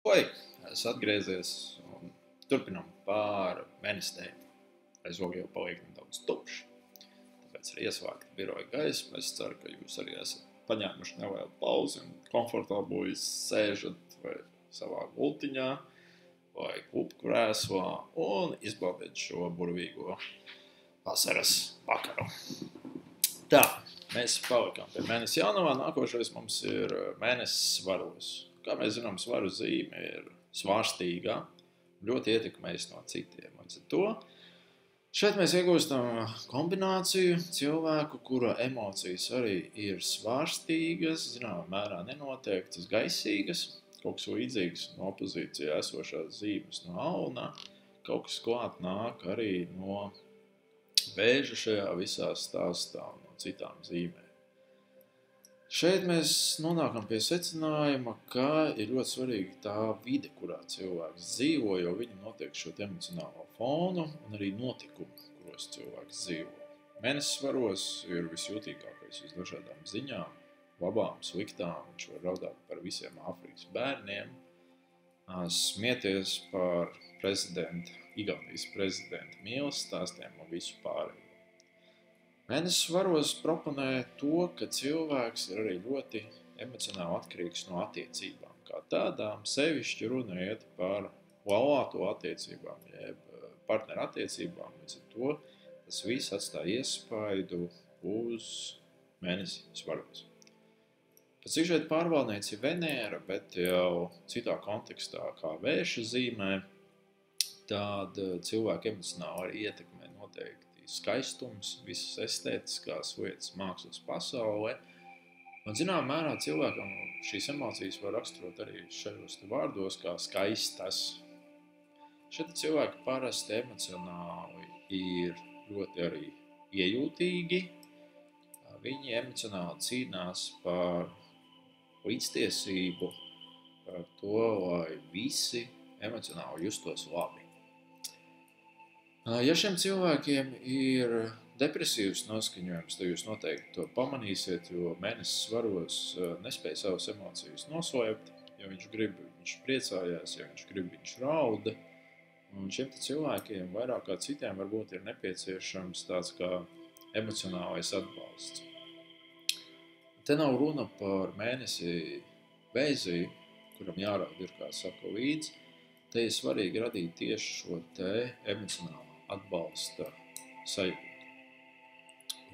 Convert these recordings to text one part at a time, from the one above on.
Oi, es atgriezies un turpinām par mēnestēm. Aiz loga jau paliek nedaudz tukšs, tāpēc ir ieslēgta biroja gaisma. Es ceru, ka jūs arī esat paņēmuši nelielu pauzi un komfortabli sēžat vai savā gultiņā vai klupkrēslā un izbaudiet šo burvīgo vasaras vakaru. Tā, mēs palikām pie mēnesis jaunavā. Nākošais mums ir mēnesis svaros. Kā mēs zinām, svaru zīme ir svārstīgā, ļoti ietekmējas no citiem. Līdz ar to šeit mēs iegūstam kombināciju cilvēku, kura emocijas arī ir svārstīgas, zināmā mērā nenoteiktas, gaisīgas, kaut kas līdzīgs no opozīcijā esošās zīmes no Alna, kaut kas klāt nāk arī no Vēža šajā visā stāstā un no citām zīmēm. Šeit mēs nonākam pie secinājuma, ka ir ļoti svarīga tā vide, kurā cilvēks dzīvo, jo viņi notiek šo emocionālo fonu un arī notikumu, kuros cilvēks dzīvo. Mēnesis svaros ir visjūtīgākais uz dažādām ziņām, labām, sliktām. Viņš var raudāt par visiem Āfrikas bērniem, smieties par Igaunijas prezidenta mīlas stāstiem un visu pārējo. Mēnesis svaros proponē to, ka cilvēks ir arī ļoti emocionāli atkarīgs no attiecībām. Kā tādām sevišķi runa iet par laulāto attiecībām, jeb partneru attiecībām. Līdz ar to tas viss atstāja iespaidu uz mēnesi svaros. Pēc sižeta pārvaldniece ir Venēra, bet jau citā kontekstā kā Vēša zīmē, tad cilvēku emocionāli arī ietekmē noteikti skaistums, visas estētiskās lietas mākslas pasaulē. Un zināmā mērā cilvēkam šīs emocijas var raksturot arī šajos vārdos kā skaistas. Šeit cilvēki parasti emocionāli ir ļoti arī iejūtīgi. Viņi emocionāli cīnās par līdztiesību, par to, lai visi emocionāli justos labi. Ja šiem cilvēkiem ir depresīvs noskaņojums, tad jūs noteikti to pamanīsiet, jo mēnesis svaros nespēja savas emocijas noslēpt. Ja viņš grib, viņš priecājās, ja viņš grib, viņš rauda. Un šiem cilvēkiem vairāk kā citiem varbūt ir nepieciešams tāds kā emocionālais atbalsts. Te nav runa par mēnesi Vēzī, kuram jārauda ir, kā saka, līdzi. Te ir svarīgi radīt tieši šo te emocionālo atbalsta sajūtu.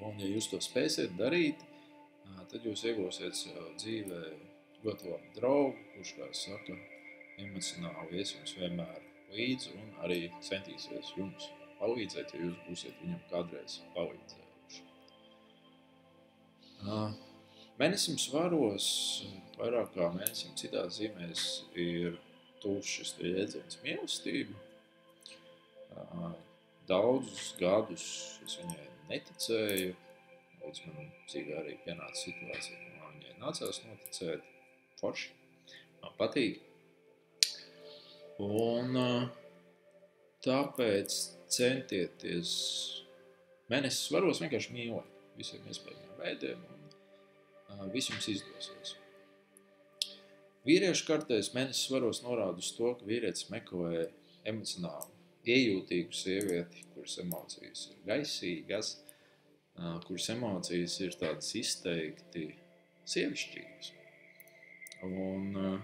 Un, ja jūs to spēsiet darīt, tad jūs iegūsiet dzīvē ļoti labu draugu, kurš, kā saka, emocionāli ies jums vienmēr līdzi un arī centīsies jums palīdzēt, ja jūs būsiet viņam kādreiz palīdzējuši. Mēnesim svaros, vairāk kā mēnesim citās zīmēs, ir tūs šis jēdziens mīlestība. Daudzus gadus es viņai neticēju, līdz man dzīvē arī pienāca situācija, ka man viņai nācās noticēt. Forši, man patīk. Un tāpēc centieties mēnesis svaros vienkārši mīlēt visiem iespējamiem veidiem un viss jums izdosies. Vīriešu kartēs mēnesis svaros norāda uz to, ka vīrietis meklē emocionāli iejūtīgu sievieti, kuras emocijas ir gaisīgas, kuras emocijas ir tādas izteikti sievišķīgas. Un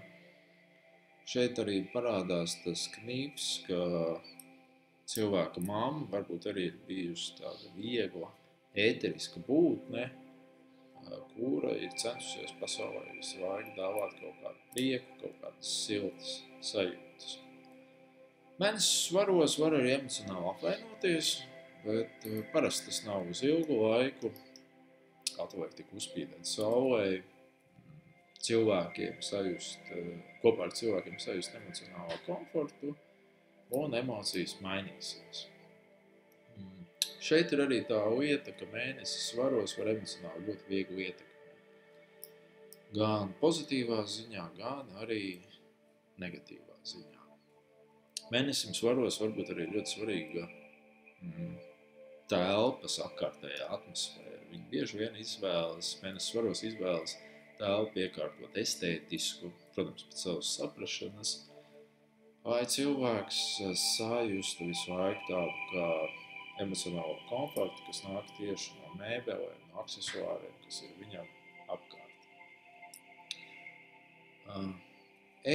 šeit arī parādās tas knīps, ka cilvēka mamma varbūt arī ir bijusi tāda viegla, ēteriska būtne, kura ir centusies pasaulē visu laiku dāvāt kaut kādu prieku, kaut kādas siltas sajūtas. Mēnesis svaros var arī emocionāli apvainoties, bet parasti tas nav uz ilgu laiku. Atliek tik uzspīdēt saulē, kopā ar cilvēkiem sajust emocionālo komfortu un emocijas mainīsies. Šeit ir arī tā lieta, ka mēnesis svaros var emocionāli ļoti viegli ietekmēt. Gan pozitīvā ziņā, gan arī negatīvā ziņā. Mēnesim svaros varbūt arī ļoti svarīga telpas apkārtējā atmosfēra. Viņi bieži vien mēnesis svaros izvēlas telpu iekārtot estētisku, protams, pēc savas saprašanas, Vai cilvēks sajustu visu laiku tādu kā emocionālo komfortu, kas nāk tieši no mēbelēm, no aksesuāriem, kas ir viņam apkārt.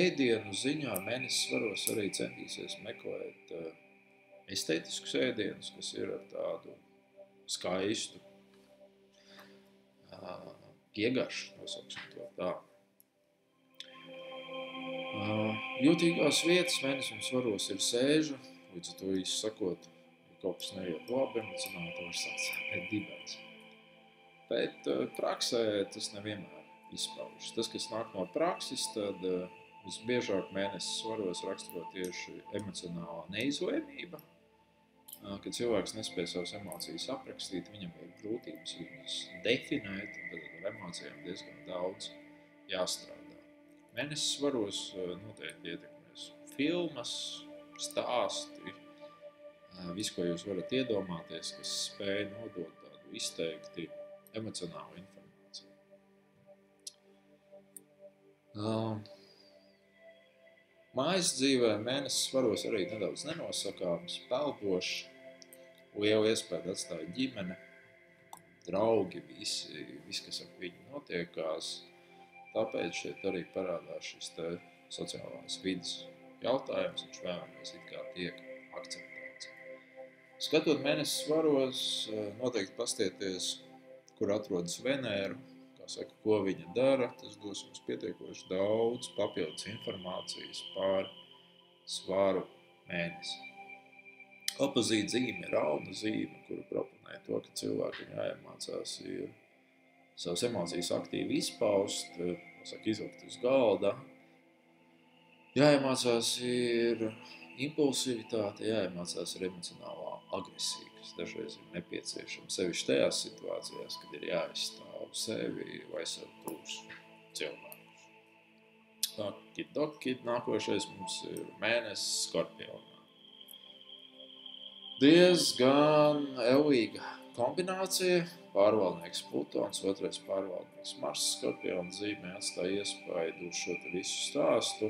Ēdienu ziņā mēnesis svaros arī centīsies meklēt estētiskus ēdienus, kas ir ar tādu skaistu piegaršu, nosauksim to tā. Jūtīgās vietas mēnesim svaros ir sēža, līdz ar to īsi sakot, ja kaut kas neiet labi, emocionāli to var sākt sāpēt dibens. Bet praksē tas nevienmēr izpaužas. Tas, kas nāk no prakses, tad visbiežāk mēnesis svaros raksturo tieši emocionālā neizlēmība. Kad cilvēks nespēj savas emocijas aprakstīt, viņam ir grūtības viņas definēt, un tad ar emocijām diezgan daudz jāstrādā. Mēnesis svaros noteikti ietekmēs filmas, stāsti, visu, ko jūs varat iedomāties, kas spēj nodot tādu izteikti emocionālu informāciju. Mājas dzīvē mēnesis svaros arī nedaudz nenosakāms, peldošs, lielu iespēju atstāja ģimene, draugi, visi, kas ap viņu notiekās. Tāpēc šeit arī parādās šis sociālās vidas jautājums, viņš vēlamies it kā tiek akceptēts. Skatot mēnesis svaros, noteikti pastieties, kur atrodas Venēra, kā saka, ko viņa dara, tas dos jums pietiekoši daudz papildus informācijas par svaru mēnesi. Opozīta zīme ir rauna zīme, kura proponē to, ka cilvēkam jāiemācās ir savas emocijas aktīvi izpaust, izlikt uz galda. Jāiemācās ir impulsivitāte, jāiemācās ir emocionālā agresija, kas dažreiz ir nepieciešama sevišķi tajās situācijās, kad ir jāizstāv sevi vai savu tuvus cilvēkus. Okidoki, nākošais mums ir mēnesis Skorpionā. Diezgan eulīga kombinācija. Pārvaldnieks Plutons, otrais pārvaldnieks Mars Skorpiona zīmē atstāja iespaidu uz šo visu stāstu.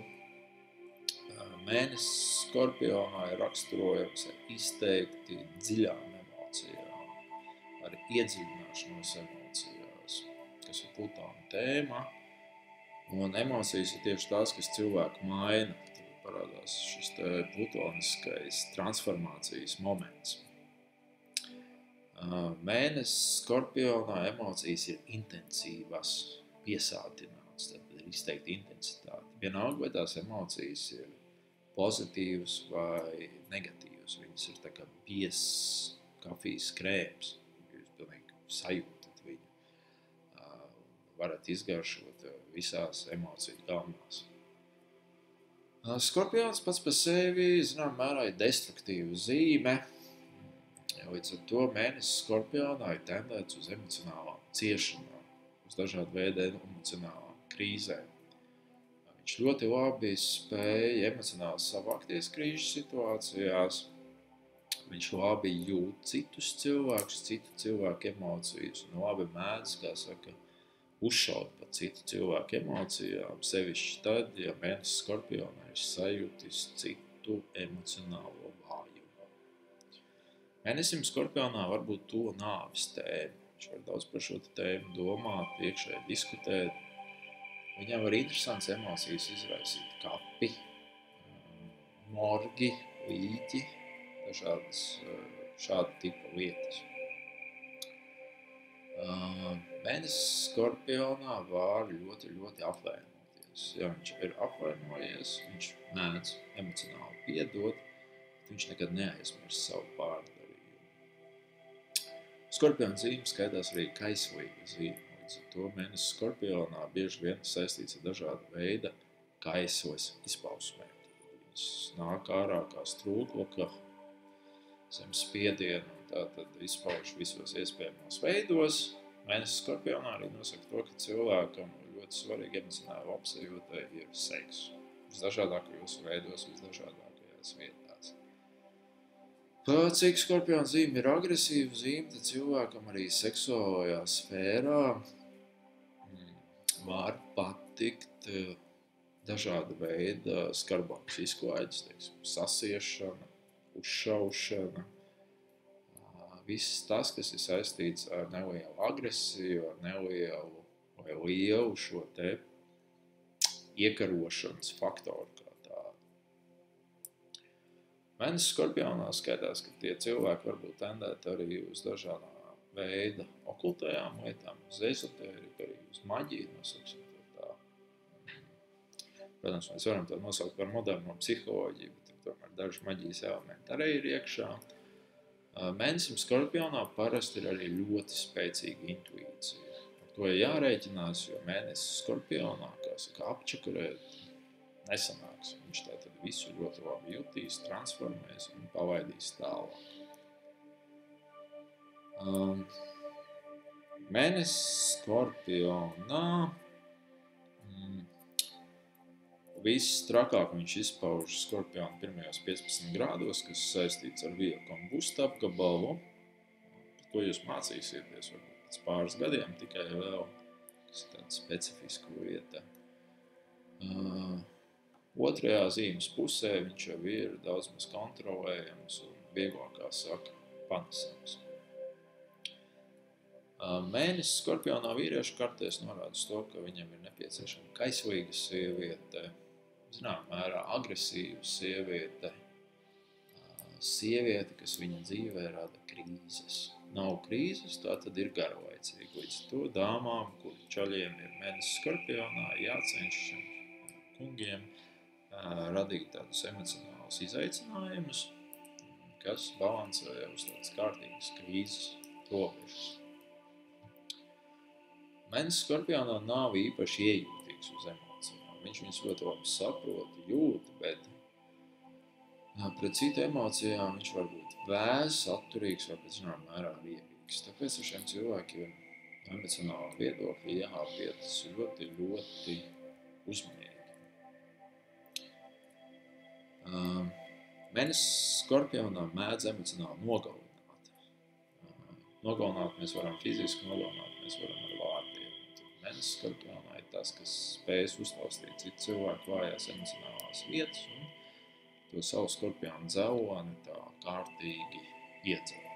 Mēnesis Skorpionā ir raksturojams ar izteikti dziļām emocijām, ar iedziļināšanos emocijās, kas ir Plutona tēma. Un emocijas ir tieši tās, kas cilvēku maina. Tad parādās šis plutoniskais transformācijas moments. Mēnesis Skorpionā emocijas ir intensīvas, piesātināts, tad ir izteikti intensitāte. Vienalga, vai tās emocijas ir pozitīvas vai negatīvas. Viņas ir tā kā biezs kafijas krēms. Jūs pilnīgi sajūtat viņu. Varat izgaršot visās emociju gammās. Skorpions pats par sevi, zinām, mērā ir destruktīva zīme. Līdz ar to mēnesis Skorpionā ir tendēts uz emocionālām ciešanām, uz dažādu veidu emocionālām krīzēm. Viņš ļoti labi spēja emocionāli savākties krīžu situācijās. Viņš labi jūt citus cilvēkus, citu cilvēku emocijas un labi mēdz, kā saka, uzšaut par citu cilvēku emocijām, sevišķi tad, ja mēnesis Skorpionā ir sajūtis citu emocionālo vājumu. Mēnesim Skorpionā var būt to nāves tēma. Viņš var daudz par šo tēmu domāt, iekšēji diskutēt. Viņam var interesants emocijas izraisīt kapi, morgi, līķi, dažādas šāda tipa lietas. Mēnesis Skorpionā var ļoti apvainoties. Ja viņš ir apvainojies, viņš mēdz emocionāli piedot, bet viņš nekad neaizmirs savu pārdarījumu. Skorpiona zīme skaitās arī kaislīga zīme. Līdz ar to mēnesis Skorpionā bieži vien saistīts ar dažādu veidu kaisles izpausmēm. Viņas nāk ārā kā strūklaka, zem spiediena, un tā tad izpauž visos iespējamos veidos. Mēnesis Skorpionā arī nosaka to, ka cilvēkam ļoti svarīgi emocionāli apsajūtai ir seks. Visdažādākajos veidos, visdažādākajās vietās. Cik Skorpiona zīme ir agresīva zīme, tad cilvēkam arī seksuālajā sfērā var patikt dažāda veida skarbākas izklaides, teiksim, sasiešana, uzšaušana, viss tas, kas ir saistīts ar nelielu agresiju, ar nelielu vai lielu šo te iekarošanas faktoru kā tādu. Mēnesis Skorpionā skaitās, ka tie cilvēki varbūt tendētu arī uz dažādām veida okultajām lietām, uz ezotēriku, arī uz maģiju, nosaksim to tā. Protams, mēs varam to nosaukt par moderno psiholoģiju, bet tomēr daži maģijas elementi arī ir iekšā. Mēnesim Skorpionā parasti ir arī ļoti spēcīga intuīcija. Ar to ir jārēķinās, jo mēnesis Skorpionā, kā saka, apčakarēt nesanāks. Viņš tātad visu ļoti labi jutīs, transformēs un palaidīs tālāk. Mēnesis Skorpionā viss trakāk viņš izpaužas Skorpiona pirmajos 15 grādos, kas saistīts ar via kombusta apgabalu. Par ko jūs mācīsieties varbūt pēc pāris gadiem tikai vēl, kas ir tāda specifiska lieta. Otrajā zīmes pusē viņš jau ir daudz maz kontrolējams un vieglākā saka panesams. Mēnesis Skorpionā vīriešu kartēs norāda to, ka viņam ir nepieciešama kaislīga sieviete, zinām mērā agresīva sieviete, sieviete, kas viņa dzīvē rada krīzes. Nav krīzes, tā tad ir garlaicīga. Līdz to dāmām, kur čaļiem ir mēnesis Skorpionā, jācenšas kungiem radīt tādus emocionālus izaicinājumus, kas balansē uz tādas kārtīgas krīzes robežas. Mēnesis Skorpionā nav īpaši iejūtīgs uz emocijām. Viņš viņus ļoti labi saprot, jūt, bet pret citu emocijām viņš var būt vēss, atturīgs vai pēc zinām mērā riebīgs. Tāpēc ar šiem cilvēkiem emocionālā viedokļa jāpietas ļoti, ļoti uzmanīgi. Mēnesis Skorpionā mēdz emocionāli nogalināt. Nogalināt mēs varam fiziski, nogalināt mēs varam ar vārdiem. Mēnesis Skorpionā ir tas, kas spējas uztaustīt citu cilvēku vājās emocionālās vietas un to savu Skorpionu dzeloni tā kārtīgi iedzelt.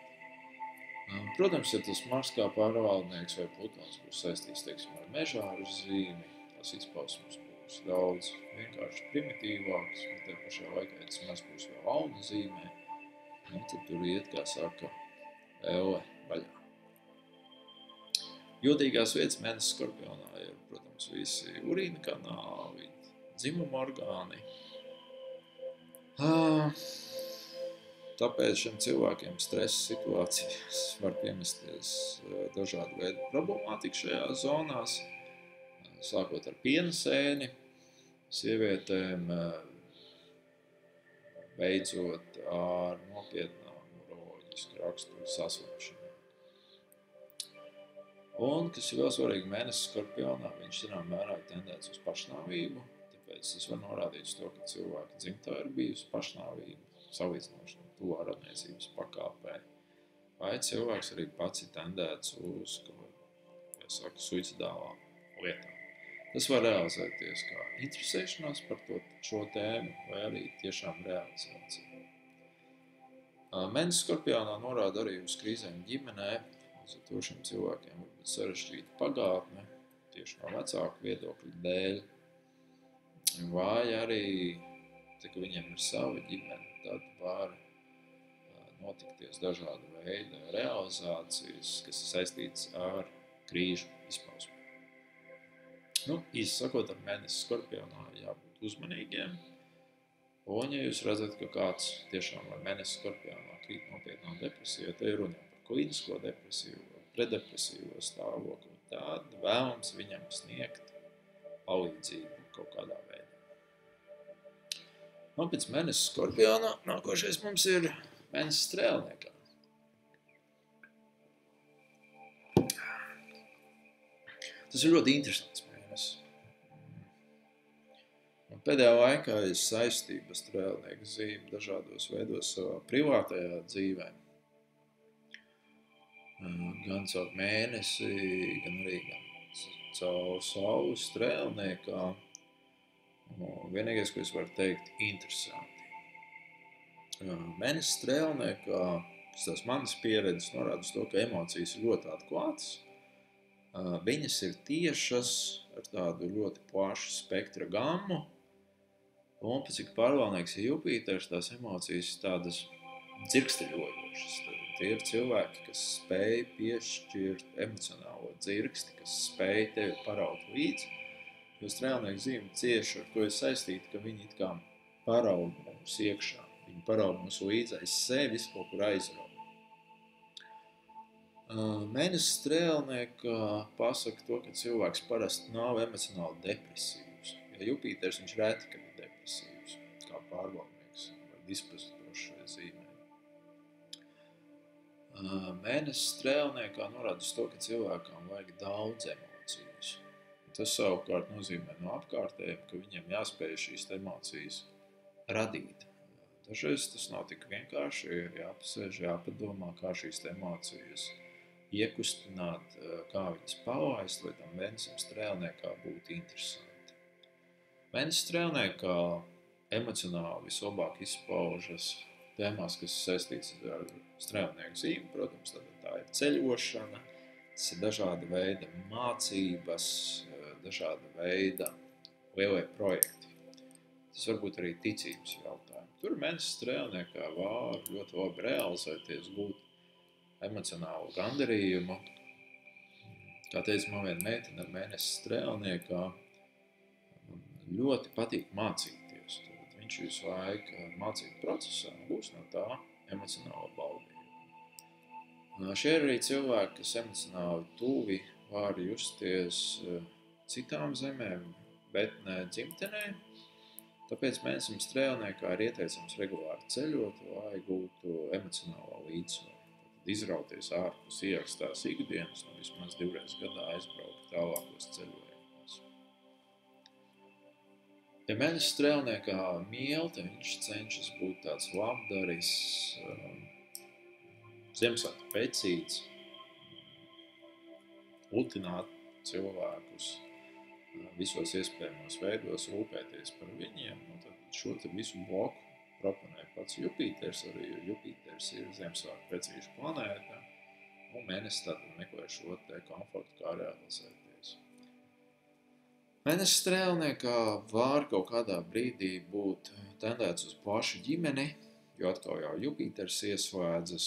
Protams, ja tas Mars kā pārvaldnieks vai Plutons būs saistīts, teiksim, ar mežāru zīmi, tās izpausmes būs daudz vienkārši primitīvāks, bet te pašā laikā, ja tas Mars būs vēl Auna zīmē, tad tur iet, kā saka, elle vaļā. Jūtīgās vietas mēnesis Skorpionā ir, protams, visi urīna kanāli, dzimuma orgāni. Tāpēc šiem cilvēkiem stresa situācijas var piemesties dažādu veidu problemātika šajās zonās, sākot ar piena sēni, sievietēm, beidzot ar nopietnām uroloģisku raksturu saslimšanām. Un, kas ir vēl svarīgi, mēnesis Skorpionā, viņš zinām mērā ir tendēts uz pašnāvību, tāpēc tas var norādīt to, ka cilvēka dzimtā ir bijusi pašnāvība, salīdzinoši tuvā radniecības pakāpē. Vai cilvēks arī pats ir tendēts uz, kā saka, suicidālām lietām. Tas var realizēties kā interesēšanās par šo tēmu, vai arī tiešām realizācija. Mēnesis Skorpionā norāda arī uz krīzēm ģimenē, līdz ar to šiem cilvēkiem var būt sarežģīta pagātne, tieši no vecāku viedokļu dēļ, vai arī, ka viņiem ir sava ģimene, tad var notikties dažāda veida realizācijas, kas ir saistītas ar krīžu izpausmi. Īsi sakot, ar mēnesi Skorpionā jābūt uzmanīgiem, un ja jūs redzat, ka kāds tiešām ar mēnesi Skorpionā krīt nopietnā depresijā, te ir runa par klīnisko depresiju vai preddepresīvo stāvokli, tad vēlams viņam sniegt palīdzību kaut kādā veidā. Pēc mēnesis Skorpionā nākošais mums ir mēnesis Strēlniekā. Tas ir ļoti interesants mēnesis. Pēdējā laikā ir saistība Strēlnieka zīme dažādos veidos savā privātajā dzīvē. Gan caur mēnesi, gan arī caur sauli Strēlniekā. Vienīgais, ko es varu teikt, interesanti. Mēnesis strēlniekā, tās manas pieredzes norāda uz to, ka emocijas ir ļoti atklātas. Viņas ir tiešas, ar tādu ļoti plašu spektra gammu. Un pēc cik pārvalnieks ir Jupiters, tās emocijas tādas dzirksteļojošas. Tie ir cilvēki, kas spēj piešķirt emocionālo dzirksti, kas spēj tevi paraut līdzi. Jo strēlnieku zīme cieši ar to ir saistīta, ka viņi it kā paraud mums iekšā. Viņi paraud mums līdzi aiz sevis, kaut kur aizraud. Mēnesis strēlnieka pasaka to, ka cilvēks parasti nav emocionāli depresīvs. Ja Jupiters viņš reti, kad ir depresīvs, kā pārvaldnieks vai dispozitorš šajā zīmē. Mēnesis strēlniekā norāda uz to, ka cilvēkam vajag daudz emocijas. Tas savukārt nozīmē no apkārtējiem, ka viņiem jāspēj šīs emocijas radīt. Dažreiz tas nav tik vienkārši, ir jāpasēž, jāpadomā, kā šīs emocijas iekustināt, kā viņas palaist, lai tam mēnesim strēlniekā būtu interesanti. Mēnesis strēlniekā emocionāli vislabāk izpaužas tēmās, kas saistīts ar strēlnieku zīmi, protams, tā ir ceļošana, tas ir dažāda veida mācības, dažāda veida lielie projekti. Tas var būt arī ticības jautājumi. Tur mēnesis strēlniekā var ļoti labi realizēties, gūt emocionālu gandarījumu. Kā teica man viena meitene ar mēnesis strēlniekā, ļoti patīk mācīties. Tad viņš visu laiku mācību procesā gūs no tā emocionāla baudījumu. Šie ir arī cilvēki, kas emocionāli tuvi var justies citām zemēm, bet ne dzimtenē. Tāpēc mēnesim strēlniekā ir ieteicams regulāri ceļot, lai gūtu emocionālo līdzsvaru. Izrauties ārpus ierakstās ikdienas, vismaz 2 reizes gadā aizbraukt tālākos ceļojumos. Ja mēnesis strēlniekā mielte, viņš cenšas būt tāds labdaris, Ziemassvētku pecīts, lutināt cilvēkus visos iespējamos veidos, rūpēties par viņiem. Tad šo visu bloku proponē pats Jupiters, arī Jupiters ir Ziemassvētku pecīšu planēta, un mēnesis tātad meklē šo te komfortu, kā realizēties. Mēnesis strēlniekā var kaut kādā brīdī būt tendēts uz plašu ģimeni, jo atkal jau Jupiters ieslēdzas.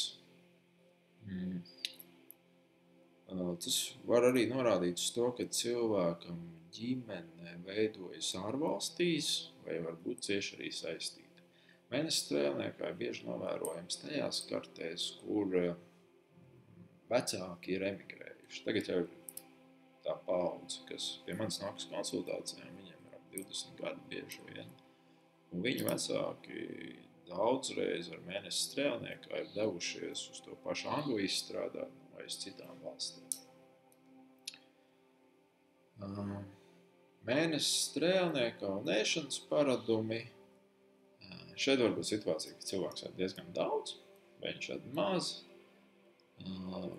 Tas var arī norādīt uz to, ka cilvēkam ģimene veidojas ārvalstīs, vai varbūt cieši arī saistīta. Mēnesis strēlniekā ir bieži novērojams tajās kartēs, kur vecāki ir emigrējuši. Tagad jau ir tā paudze, kas pie manis nākas konsultācijām, viņiem ir ap 20 gadi bieži vien. Un viņu vecāki daudzreiz ar mēnesis strēlniekā ir devušies uz to pašu Angliju strādāt vai uz citām valstīm. Mēnesis strēlniekā un ēšanas paradumi. Šeit var būt situācija, ka cilvēks ir diezgan daudz, vai viņš ir maz.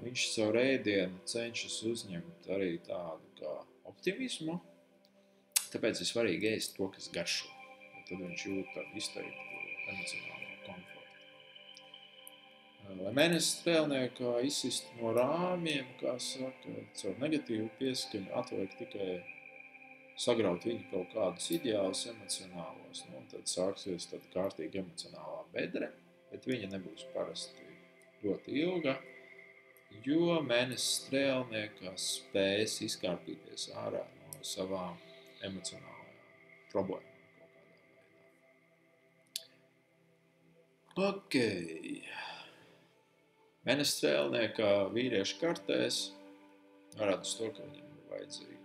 Viņš savu ēdienu cenšas uzņemt arī tādu kā optimismu, tāpēc ir svarīgi ēst to, kas garšo. Tad viņš jūt tādu izteiktu emocionālo komfortu. Lai mēnesis strēlniekā izsist no rāmjiem, kā saka, caur negatīvu pieskaņu atliek tikai sagraut viņu kaut kādus ideālus emocionālos, tad sāksies tad kārtīgi emocionālā bedre, bet viņa nebūs parasti ļoti ilga, jo mēnesis strēlniekā spēs izkārpīties ārā no savām emocionālajām problēmām kaut kādā veidā. Ok. Mēnesis strēlniekā vīriešu kartēs norāda uz to, ka viņam ir vajadzīga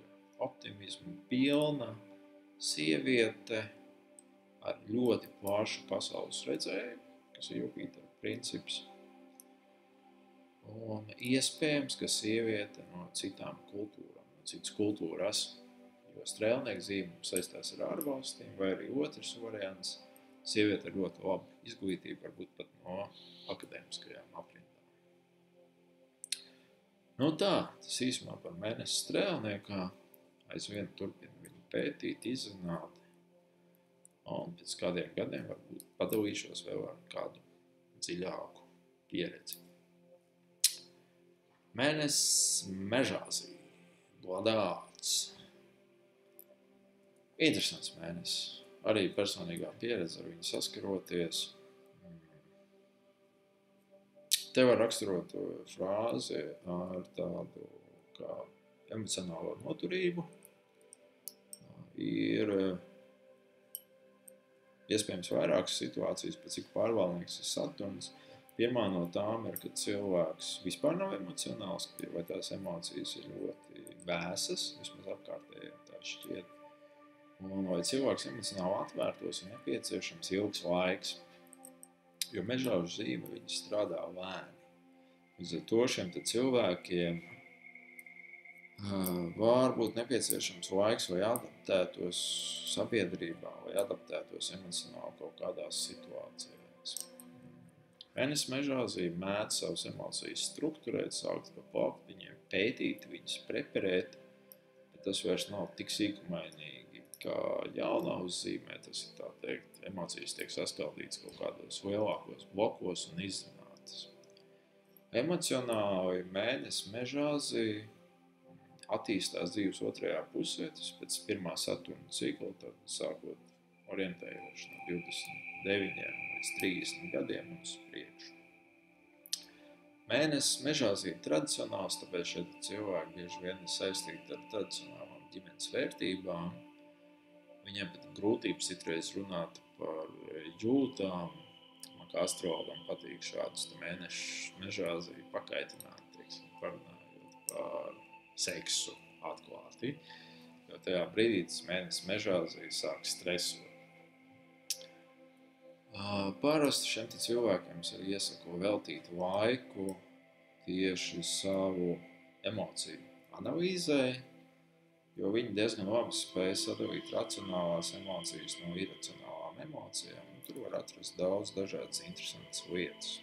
optimismu pilna sieviete ar ļoti plašu pasaules redzējumu, kas ir Jupitera princips. Un iespējams, ka sieviete no citām kultūrām, no citas kultūras, jo strēlnieku zīme saistās ar ārvalstīm, vai arī otrs variants, sieviete ar ļoti labu izglītību, varbūt pat no akadēmiskajām aprindām. Tā, tas īsumā par mēnesi strēlniekā. Aizvien turpina viņu pētīt, izzināt. Un pēc kādiem gadiem varbūt padalīšos vēl ar kādu dziļāku pieredzi. Mēnesis Mežāzī, Bladāts. Interesants mēnesis. Arī personīgā pieredze ar viņu saskaroties. Te var raksturot frāzi ar tādu kā emocionālo noturību. Ir iespējams vairākas situācijas, pēc cik pārvaldnieks ir Saturns. Pirmā no tām ir, kad cilvēks vispār nav emocionāls, vai tās emocijas ir ļoti vēsas, vismaz apkārtējiem tā šķiet. Un vai cilvēks emocionāli atvērtos ir nepieciešams ilgs laiks, jo mežāžu zīme viņi strādā lēni. Līdz ar to šiem cilvēkiem var būt nepieciešams laiks, vai adaptētos sabiedrībā, vai adaptētos emocionāli kaut kādās situācijās. Mēnesis Mežāzī mēdz savas emocijas strukturēt, saukt pa plaukt, viņiem pētīt, viņas preparēt, bet tas vairs nav tik sīkumainīgi, kā jaunā uzzīmē, tas ir tā teikt, emocijas tiek saskaldītas kaut kādos lielākos blokos un izzinātas. Emocionāli mēnesis Mežāzī attīstās dzīves otrajā pusē, tas pēc pirmā Saturna cikla, tad sākot orientējoši no 29 līdz 30 gadiem un uz priekšu. Mēnesis Mežāzī ir tradicionāls, tāpēc šeit cilvēki bieži vien ir saistīti ar tradicionālām ģimenes vērtībām. Viņiem pat grūtības citreiz runāt par jūtām. Man kā astrologam patīk šādus mēnešus Mežāzī pakaitināt, teiksim, parunājot par seksu atklāti, jo tajā brīdī tas mēnesis Mežāzī sāk stresot. Parasti šiem cilvēkiem es arī iesaku veltīt laiku tieši savu emociju analīzē, jo viņi diezgan labi spēj sadalīt racionālās emocijas no iracionālām emocijām, un tur var atrast daudz dažādas interesantas lietas.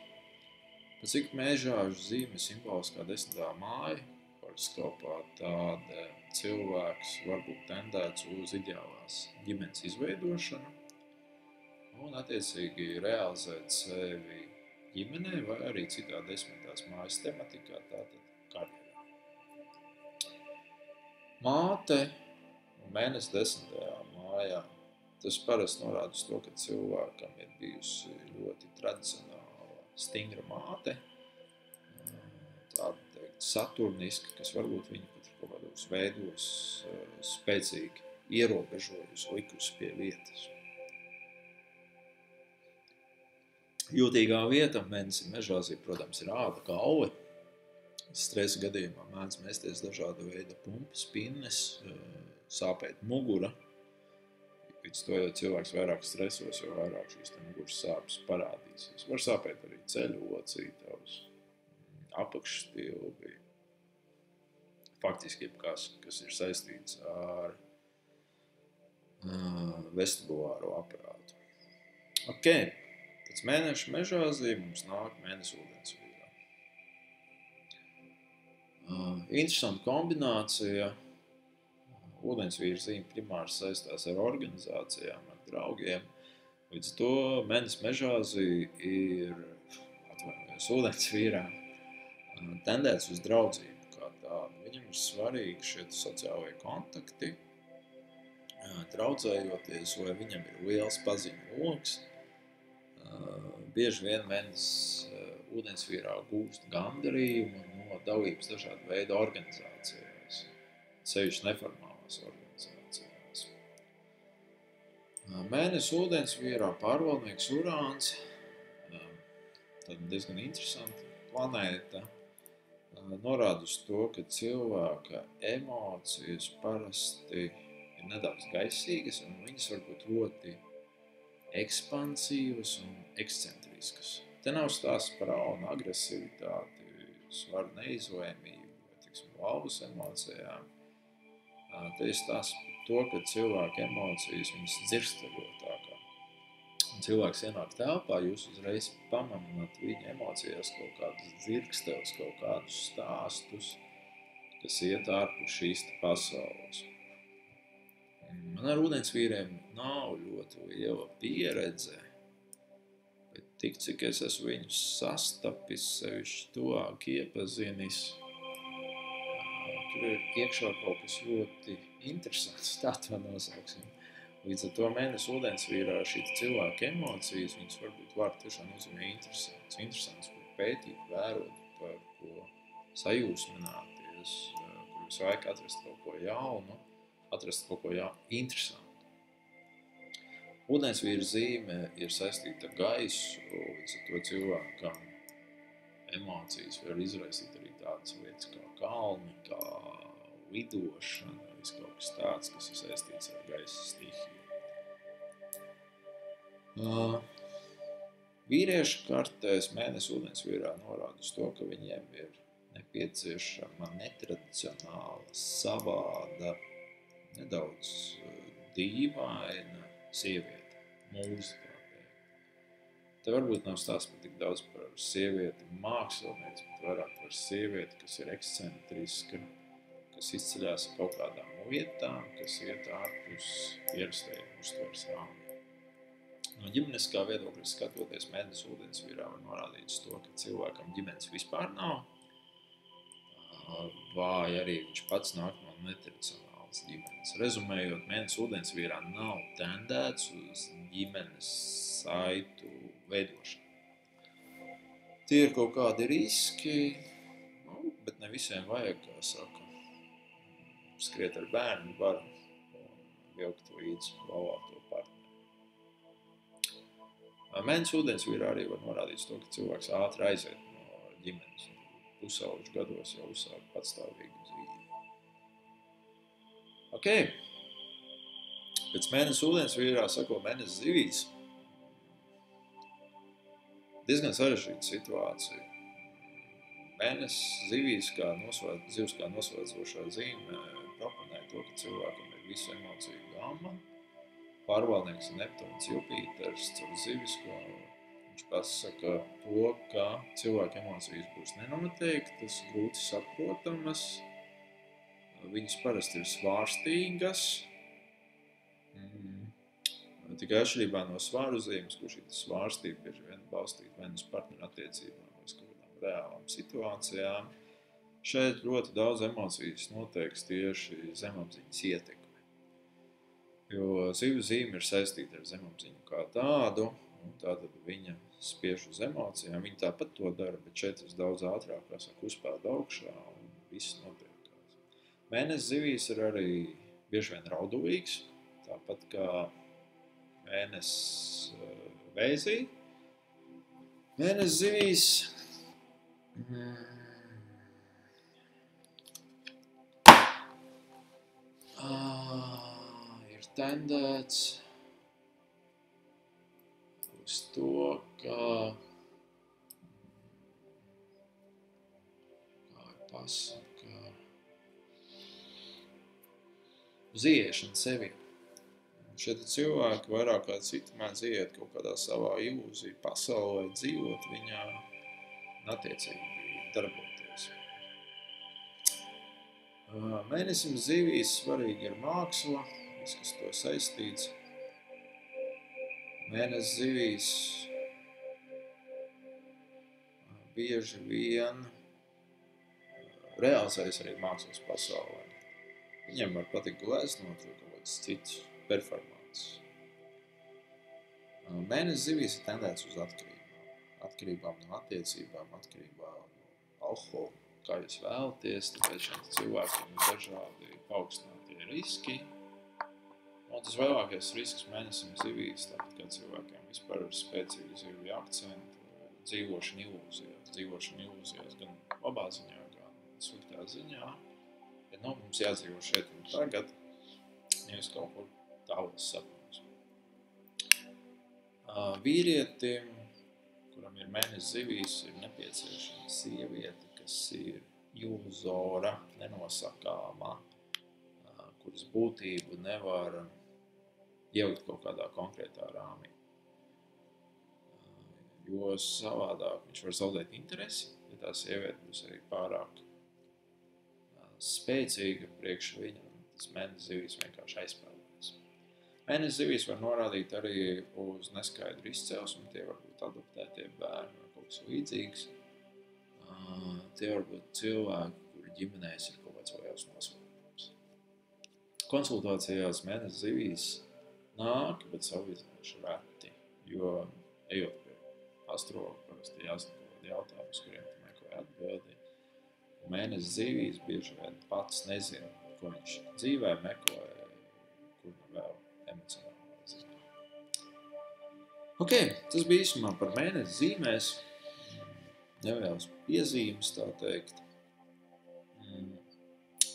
Pēc cik Mežāžu zīme simboliskā 10. māja, horoskopā tāda cilvēks varbūt tendēts uz ideālās ģimenes izveidošanu un attiecīgi realizēt sevi ģimenē vai arī citā 10. mājas tematikā, tātad karjerā. Māte un mēnesis 10. mājā, tas parasti norāda uz to, ka cilvēkam ir bijusi ļoti tradicionāla, stingra māte, tāda teikt saturniska, kas varbūt viņu pat kaut kādos veidos spēcīgi ierobežojusi, likusi pie vietas. Jūtīgā vieta mēnesim Mežāzī, protams, ir āda kauli. Stresa gadījumā mēdz mēsties dažāda veida pumpas, pinnes, sāpēt mugura. Pēc to, ja cilvēks vairāk stresos, jo vairāk šīs muguras sāpes parādīsies. Var sāpēt arī ceļu locītavas, apakšstilbi, faktiski jebkas, kas ir saistīts ar vestibulāro aparātu. Ok. Pēc mēneša Mežāzī mums nāk mēnesis Ūdensvīrā. Interesanta kombinācija. Ūdensvīra zīme primāri saistās ar organizācijām, ar draugiem. Līdz to mēnesis Mežāzī ir, Ūdensvīrā, tendēts uz draudzību kā tādu. Viņam ir svarīgi šie sociālie kontakti, draudzējoties, vai viņam ir liels paziņu loks. Bieži vien mēnesis Ūdensvīrā gūst gandarījumu no dalības dažādu veidu organizācijās, sevišķi neformālās organizācijās. Mēnesis Ūdensvīrā pārvaldnieks Urāns, tad diezgan interesanti planēta, norāda uz to, ka cilvēka emocijas parasti ir nedaudz gaisīgas un viņas var būt ļoti ekspansīvas un ekscentriskas. Te nav stāsts par aunu agresivitāti, svaru neizlēmību vai, teiksim, valvas emocijām. Te ir stāsts par to, ka cilvēka emocijas viņas dzirksteļotākā. Un cilvēks ienāk telpā, jūs uzreiz pamanāt viņa emocijās kaut kādus dzirksteļus, kaut kādus stāstus, kas iet ārpus šīs pasaules. Man ar ūdensvīriem nav ļoti liela pieredze, bet tik, cik es esmu viņus sastapis, sevišķi tuvāk iepazinis, tur ir iekšā kaut kas ļoti interesants, tā to nosauksim. Līdz ar to mēnesi ūdensvīrā šī cilvēka emocijas, viņas varbūt vārdu tiešām nozīmē interesants, kur pētīt, vērot, par ko sajūsmināties, kur visu laiku atrast kaut ko jaunu, atrast kaut ko interesantu. Ūdensvīra zīme ir saistīta ar gaisu, līdz ar to cilvēkam emocijas var izraisīt arī tādas lietas kā kalni, kā lidošana, viss kaut kas tāds, kas ir saistīts ar gaisa stihiju. Vīriešu kartēs mēnesi ūdensvīrā norāda uz to, ka viņiem ir nepieciešama netradicionāla, savāda, nedaudz dīvaina sieviete, mūze, kā teikt. Te varbūt nav stāsts tik daudz par sievieti mākslinieci, bet vairāk par sievieti, kas ir ekscentriska, kas izceļās kaut kādām lietām, kas iet ārpus ierastajiem uztveres rāmjiem. No ģimeniskā viedokļa skatoties, mēnesi ūdensvīrā var norādīt uz to, ka cilvēkam ģimenes vispār nav, vai arī viņš pats nāk no netradicionālas ģimenes. Rezumējot, mēnesi ūdensvīrā nav tendēts uz ģimenes saitu veidošanu. Tie ir kaut kādi riski, bet ne visiem vajag, kā saka, skriet ar bērnu varu un vilkt līdz laulāto partneri. Mēnesi ūdensvīrā arī var norādīt to, ka cilvēks ātri aiziet no ģimenes un pusauģu gados jau uzsāk patstāvīgu dzīvi. Ok. Pēc mēnesi ūdensvīrā sako mēnesi zivīs. Diezgan sarežģīta situācija. Mēnesis zivīs zivs kā noslēdzošā zīme proponē to, ka cilvēkam ir visu emociju gama. Pārvaldnieks Neptūns Jupīters caur zivisko. Viņš pasaka to, ka cilvēka emocijas būs nenoteiktas, grūti saprotamas. Viņas parasti ir svārstīgas. Tikai atšķirībā no svāru zīmes, kur šī svārstība bieži vien balstīta vai uz partneru attiecībām vai uz kādām reālām situācijām. Šeit ļoti daudz emocijas noteiks tieši zemapziņas ietekmi. Jo zivu zīme ir saistīta ar zemapziņu kā tādu, un tātad viņa spiež uz emocijām. Viņa tāpat to dara, bet šeit ir daudz ātrāk, kā saka, uzpēd augšā un viss notiekās. Mēnesis zivīs ir arī bieži vien raudulīgs, tāpat kā mēnesis vēzī. Mēnesis zivīs ir tendēts uz to, kā pasaka, uz ieiešanu sevi. Šie cilvēki vairāk kā citi mēdz iet kaut kādā savā ilūziju pasaulē, dzīvot viņā un attiecīgi darboties. Mēnesim zivīs svarīgi ir māksla, viss, kas to saistīts. Mēnesis zivīs bieži vien realizējas arī mākslas pasaulē. Viņiem var patikt gleznot vai kaut kāds cits performants. Mēnesis zivīs ir tendēts uz atkarībām. Atkarībām no attiecībām, atkarībām no alkohola, kā jūs vēlaties, tāpēc šiem cilvēkiem ir dažādi paaugstinātie riski. Un tas lielākais risks mēnesim zivīs, tāpat kā cilvēkiem vispār ir spēcīgi zivju akcentu, dzīvošana ilūzijās. Dzīvošana ilūzijās gan labā ziņā, gan sliktā ziņā. Bet mums jādzīvo šeit un tagad, nevis kaut kur tālos sapņos. Vīrietim, kuram ir mēnesis zivīs, ir nepieciešama sieviete, kas ir iluzora, nenosakāma, kuras būtību nevar ielikt kaut kādā konkrētā rāmī. Jo savādāk viņš var zaudēt interesi, ja tā sieviete būs arī pārāk spēcīga priekš viņa, tas mēnesis zivīs vienkārši aizspēlēs. Mēnesi zivīs var norādīt arī uz neskaidru izcelsmi, tie var būt adoptētie bērni vai kaut kas līdzīgs. Tie var būt cilvēki, kuri ģimenēs ir kaut kāds vajās nosūtījums. Konsultācijās mēnesi zivīs nāk, bet salīdzinoši reti, jo ejot pie astrologa, parasti jāzina kaut kādi jautājumi, uz kuriem tu meklē atbildi. Mēnesi zivīs bieži vien pats nezina, ko viņš dzīvē meklē, kur nu vēl emocionālā ziņā. Ok, tas bija īsumā par mēnesi zīmēs. Nevielas piezīmes, tā teikt.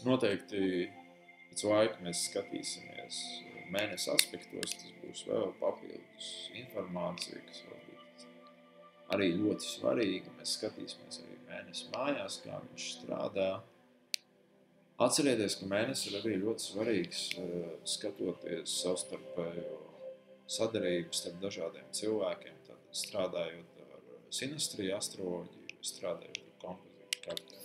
Noteikti pēc laika mēs skatīsimies mēnesi aspektos, tas būs vēl papildus informācija, kas varbūt arī ļoti svarīga. Mēs skatīsimies arī mēnesi mājās, kā viņš strādā. Atcerieties, ka mēnesis ir arī ļoti svarīgs, skatoties savstarpējo sadarību starp dažādiem cilvēkiem, tad strādājot ar sinastriju astroloģiju, strādājot ar kompozītu kartēm.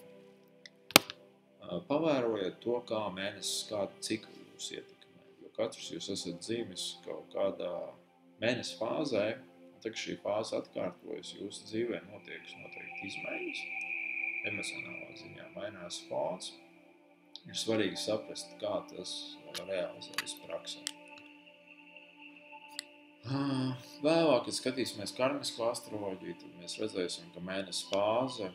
Pavērojiet to, kā mēnesis kādu ciklu jūs ietekmē, jo katrs jūs esat dzīvis kaut kādā mēnesi fāzē, un tad, kad šī fāze atkārtojas, jūsu dzīvē notiek noteikti izmaiņas, emocionālā ziņā mainās fons. Ir svarīgi saprast, kā tas realizējas praksē. Vēlāk, kad skatīsimies karmisko astroloģiju, tad mēs redzēsim, ka mēnesi fāze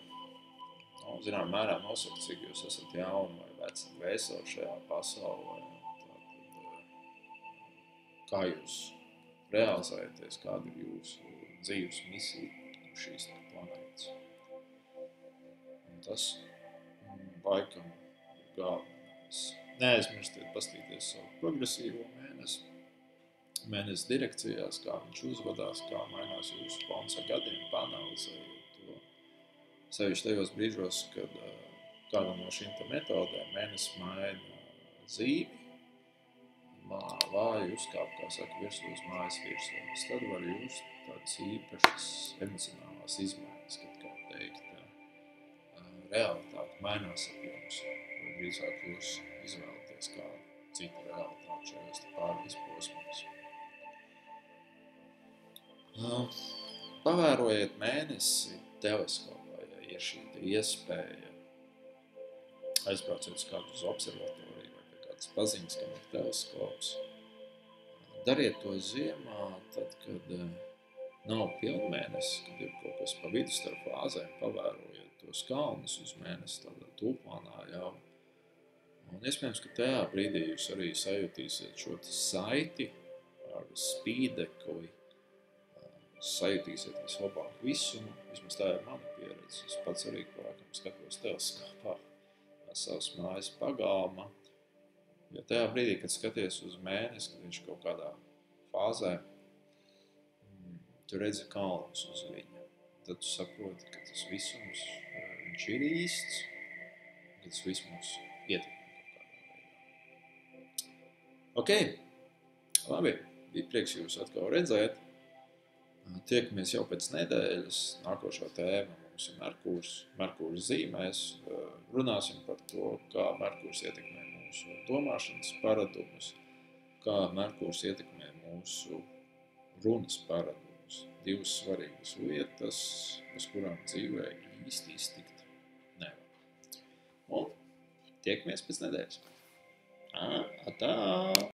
zinām mērā nosaka, cik jūs esat jauni vai veci vēseli šajā pasaulē. Tātad, kā jūs realizējaties, kāda ir jūsu dzīves misija šīs planētas. Un tas laikam galvenais. Neaizmirstiet pastīties savu progresīvo mēnesi. Mēnesi direkcijās, kā viņš uzvedās, kā mainās jūsu fons ar gadiem, panalizējiet to. Sevišķi tajos brīžos, kad kāda no šīm metodēm mēnesi maina zīmi, vāju uzkāp, kā saka, virsū uz mājas virsmas. Tad var just tādas īpašas emocionālās izmaiņas, kad, kā teikt, realitāte mainās ap jums, vai drīzāk jūs izvēlaties kādu citu realitāti šajos pārējais posmos. Pavērojiet mēnesi teleskopā, ja ir šī iespēja. Aizbrauciet uz kādu uz observatoriju vai pie kādas paziņas, kam ir teleskops. Dariet to ziemā, tad, kad nav pilnmēnesis, kad ir kaut kas pa vidu starp fāzēm, pavērojiet tos kalnus uz mēnesi tādā tūplānā jau. Un iespējams, ka tajā brīdī jūs arī sajutīsiet šo saiti ar spīdekli, sajutīsiet vislabāku visumu, vismaz tā ir mana pieredze. Es pats arī kādam skatos teleskopā savas mājas pagalma, jo tajā brīdī, kad skaties uz mēnesi, kad viņš kaut kādā fāzē, tu redzi kalnus uz viņa. Tad tu saproti, ka tas visums viņš ir īsts, ka tas visums ietekmē kaut kādā veidā. Ok, labi, bija prieks jūs atkal redzēt. Tiekamies jau pēc nedēļas. Nākošā tēma mums ir Merkūrs zīmēs. Runāsim par to, kā Merkūrs ietekmē mūsu domāšanas paradumus, kā Merkūrs ietekmē mūsu runas paradumus. Divas svarīgas lietas, uz kurām dzīvē īsti iztikt nevar. Un tiekamies pēc nedēļas. Atā!